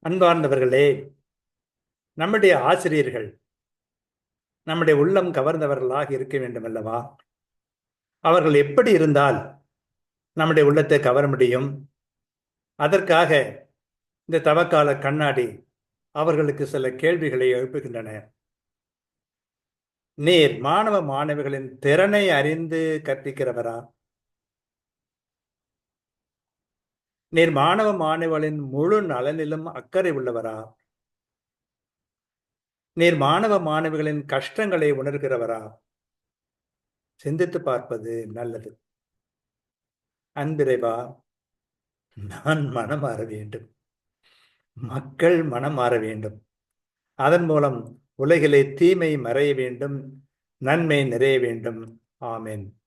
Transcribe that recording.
அன்பார்ந்தவர்களே, நம்முடைய ஆசிரியர்கள் நம்முடைய உள்ளம் கவர்ந்தவர்களாக இருக்க வேண்டும் அல்லவா? அவர்கள் எப்படி இருந்தால் நம்முடைய உள்ளத்தை கவர முடியும்? அதற்காக இந்த தவக்கால கண்ணாடி அவர்களுக்கு சில கேள்விகளை எழுப்புகின்றன. நீர் மாணவ மாணவிகளின் திறனை அறிந்து கற்பிக்கிறவரா? நீர் மாணவ மாணவிகளின் முழு நலனிலும் அக்கறை உள்ளவரா? நீர் மாணவ மாணவிகளின் கஷ்டங்களை உணர்கிறவரா? சிந்தித்து பார்ப்பது நல்லது. அன்பிறைவா, நான் மனம் மாற வேண்டும். மக்கள் மனம் மாற வேண்டும். அதன் மூலம் உலகிலே தீமை மறைய வேண்டும், நன்மை நிறைய வேண்டும். ஆமென்.